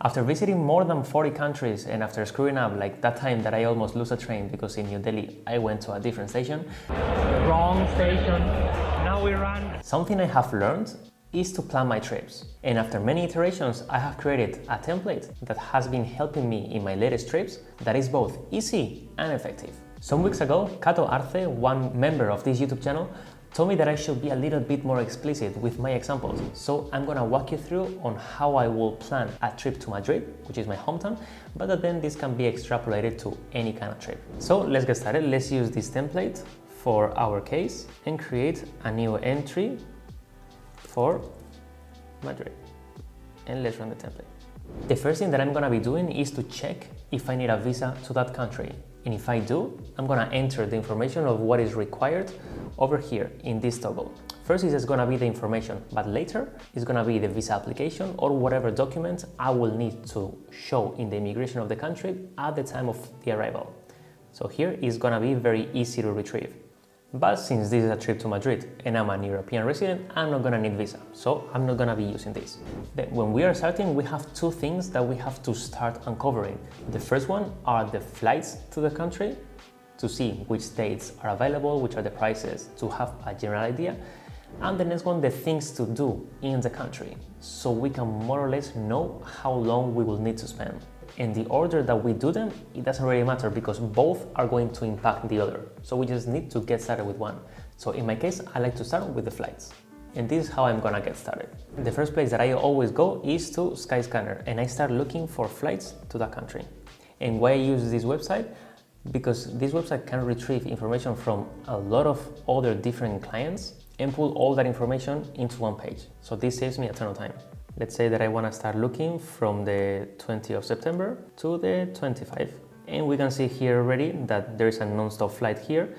After visiting more than 40 countries and after screwing up, like that time that I almost lose a train because in New Delhi I went to a different station. Wrong station. Now we run. Something I have learned is to plan my trips. And after many iterations, I have created a template that has been helping me in my latest trips that is both easy and effective. Some weeks ago, Cato Arce, one member of this YouTube channel, told me that I should be a little bit more explicit with my examples. So I'm gonna walk you through on how I will plan a trip to Madrid, which is my hometown, but that then this can be extrapolated to any kind of trip. So let's get started. Let's use this template for our case and create a new entry for Madrid. And let's run the template. The first thing that I'm gonna be doing is to check if I need a visa to that country. And if I do, I'm gonna enter the information of what is required over here in this toggle. First is just gonna be the information, but later it's gonna be the visa application or whatever document I will need to show in the immigration of the country at the time of the arrival. So here is gonna be very easy to retrieve. But since this is a trip to Madrid and I'm an European resident, I'm not gonna need visa, so I'm not gonna be using this. Then when we are starting, we have two things that we have to start uncovering. The first one are the flights to the country to see which dates are available, which are the prices, to have a general idea. And the next one, the things to do in the country, so we can more or less know how long we will need to spend. In the order that we do them, it doesn't really matter because both are going to impact the other. So we just need to get started with one. So in my case, I like to start with the flights. And this is how I'm gonna get started. The first place that I always go is to Skyscanner and I start looking for flights to that country. And why I use this website? Because this website can retrieve information from a lot of other different clients and pull all that information into one page. So this saves me a ton of time. Let's say that I want to start looking from the 20th of September to the 25th. And we can see here already that there is a non-stop flight here,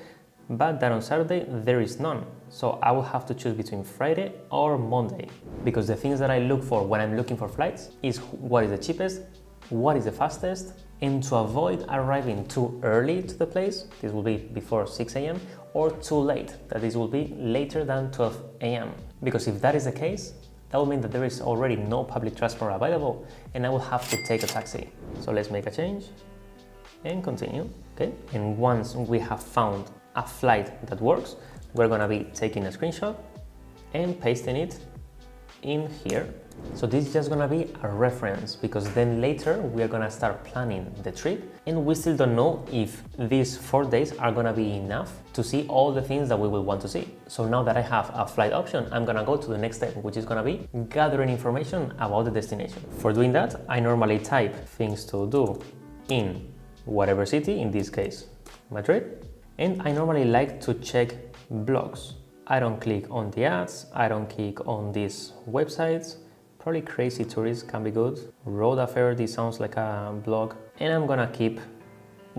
but that on Saturday there is none. So I will have to choose between Friday or Monday, because the things that I look for when I'm looking for flights is what is the cheapest, what is the fastest, and to avoid arriving too early to the place, this will be before 6 a.m. or too late, that this will be later than 12 a.m. Because if that is the case, that will mean that there is already no public transport available and I will have to take a taxi. So let's make a change and continue, okay? And once we have found a flight that works, we're gonna be taking a screenshot and pasting it in here. So this is just gonna be a reference because then later we are gonna start planning the trip and we still don't know if these 4 days are gonna be enough to see all the things that we will want to see. So now that I have a flight option, I'm gonna go to the next step, which is gonna be gathering information about the destination. For doing that, I normally type things to do in whatever city, in this case, Madrid, and I normally like to check blogs. I don't click on the ads, I don't click on these websites. Probably Crazy Tourist can be good. Road Affair, this sounds like a blog. And I'm gonna keep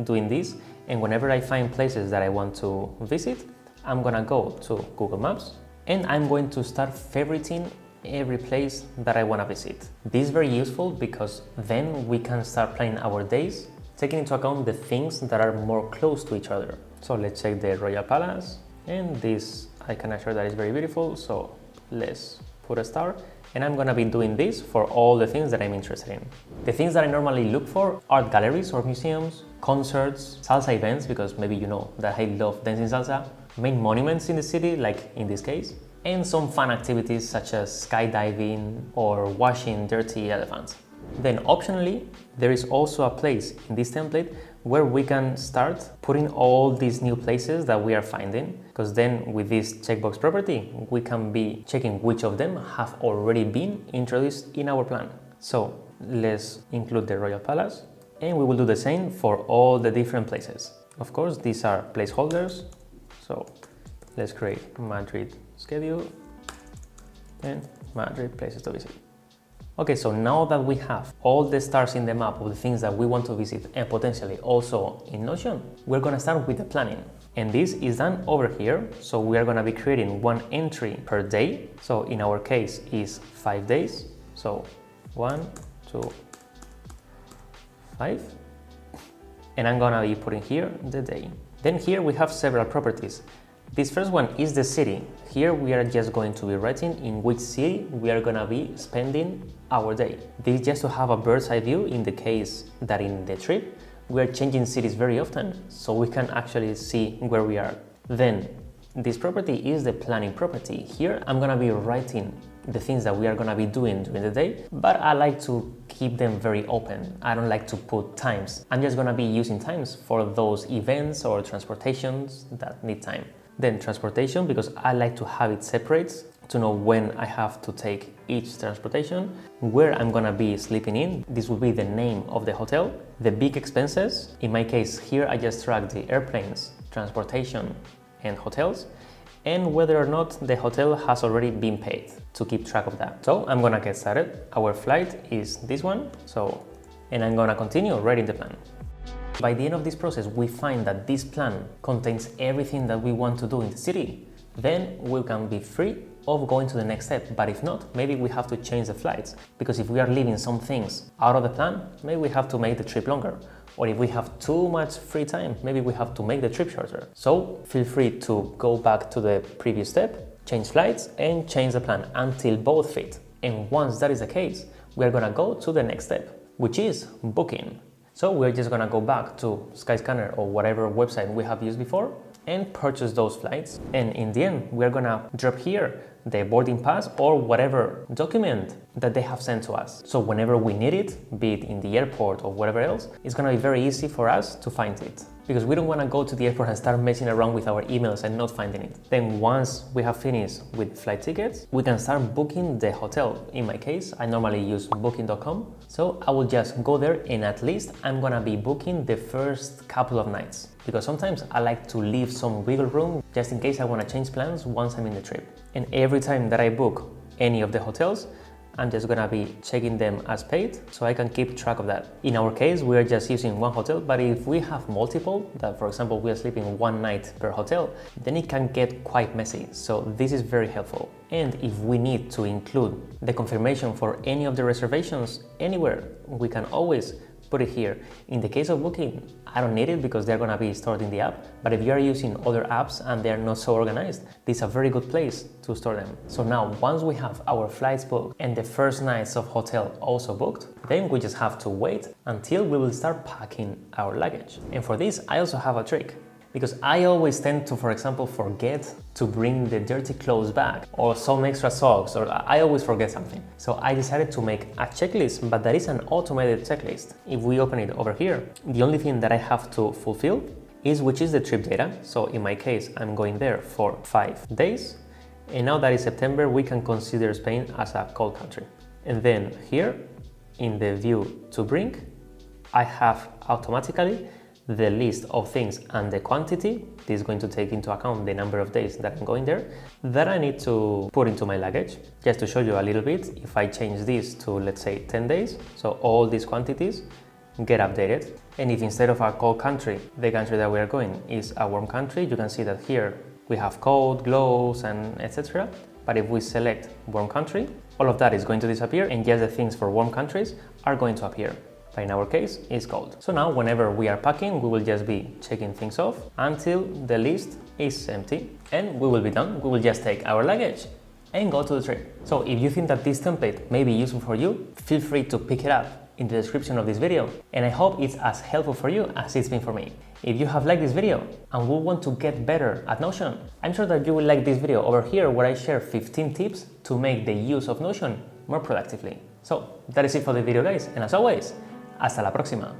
doing this. And whenever I find places that I want to visit, I'm gonna go to Google Maps and I'm going to start favoriting every place that I wanna visit. This is very useful because then we can start planning our days, taking into account the things that are more close to each other. So let's check the Royal Palace. And this, I can assure that is very beautiful. So let's put a star. And I'm gonna be doing this for all the things that I'm interested in. The things that I normally look for are art galleries or museums, concerts, salsa events, because maybe you know that I love dancing salsa, main monuments in the city, like in this case, and some fun activities such as skydiving or washing dirty elephants. Then optionally, there is also a place in this template where we can start putting all these new places that we are finding, because then with this checkbox property, we can be checking which of them have already been introduced in our plan. So let's include the Royal Palace and we will do the same for all the different places. Of course, these are placeholders. So let's create Madrid schedule and Madrid places to visit. Okay, so now that we have all the stars in the map of the things that we want to visit and potentially also in Notion, we're gonna start with the planning. And this is done over here. So we are gonna be creating one entry per day. So in our case is 5 days. So 1, 2, 5. And I'm gonna be putting here the day. Then here we have several properties. This first one is the city. Here we are just going to be writing in which city we are gonna be spending our day. This is just to have a bird's eye view in the case that in the trip we are changing cities very often, so we can actually see where we are. Then this property is the planning property. Here I'm gonna be writing the things that we are gonna be doing during the day, but I like to keep them very open. I don't like to put times. I'm just gonna be using times for those events or transportations that need time. Then transportation, because I like to have it separate to know when I have to take each transportation, where I'm gonna be sleeping in. This will be the name of the hotel. The big expenses, in my case here I just track the airplanes, transportation and hotels, and whether or not the hotel has already been paid, to keep track of that. So I'm gonna get started. Our flight is this one, and I'm gonna continue writing the plan. By the end of this process, we find that this plan contains everything that we want to do in the city. Then we can be free of going to the next step. But if not, maybe we have to change the flights, because if we are leaving some things out of the plan, maybe we have to make the trip longer. Or if we have too much free time, maybe we have to make the trip shorter. So feel free to go back to the previous step, change flights and change the plan until both fit. And once that is the case, we're gonna go to the next step, which is booking. So we're just gonna go back to Skyscanner or whatever website we have used before and purchase those flights. And in the end, we're gonna drop here the boarding pass or whatever document that they have sent to us. So whenever we need it, be it in the airport or whatever else, it's gonna be very easy for us to find it, because we don't wanna go to the airport and start messing around with our emails and not finding it. Then once we have finished with flight tickets, we can start booking the hotel. In my case, I normally use booking.com. So I will just go there and at least I'm gonna be booking the first couple of nights, because sometimes I like to leave some wiggle room just in case I wanna change plans once I'm in the trip. And every time that I book any of the hotels, I'm just gonna be checking them as paid so I can keep track of that. In our case, we are just using one hotel, but if we have multiple, that for example, we are sleeping one night per hotel, then it can get quite messy. So this is very helpful. And if we need to include the confirmation for any of the reservations anywhere, we can always put it here. In the case of Booking, I don't need it because they're gonna be stored in the app, but if you are using other apps and they're not so organized, this is a very good place to store them. So now, once we have our flights booked and the first nights of hotel also booked, then we just have to wait until we will start packing our luggage. And for this, I also have a trick, because I always tend to, for example, forget to bring the dirty clothes back or some extra socks, or I always forget something. So I decided to make a checklist, but that is an automated checklist. If we open it over here, the only thing that I have to fulfill is which is the trip data. So in my case, I'm going there for 5 days. And now that is September, we can consider Spain as a cold country. And then here in the view to bring, I have automatically the list of things and the quantity. This is going to take into account the number of days that I'm going there, that I need to put into my luggage. Just to show you a little bit, if I change this to, let's say, 10 days, so all these quantities get updated. And if instead of a cold country, the country that we are going is a warm country, you can see that here we have coat, gloves, and etc. But if we select warm country, all of that is going to disappear, and just the things for warm countries are going to appear. But in our case, it's cold. So now whenever we are packing, we will just be checking things off until the list is empty, and we will be done. We will just take our luggage and go to the trip. So if you think that this template may be useful for you, feel free to pick it up in the description of this video, and I hope it's as helpful for you as it's been for me. If you have liked this video and will want to get better at Notion, I'm sure that you will like this video over here where I share 15 tips to make the use of Notion more productively. So that is it for the video, guys, and as always, hasta la próxima.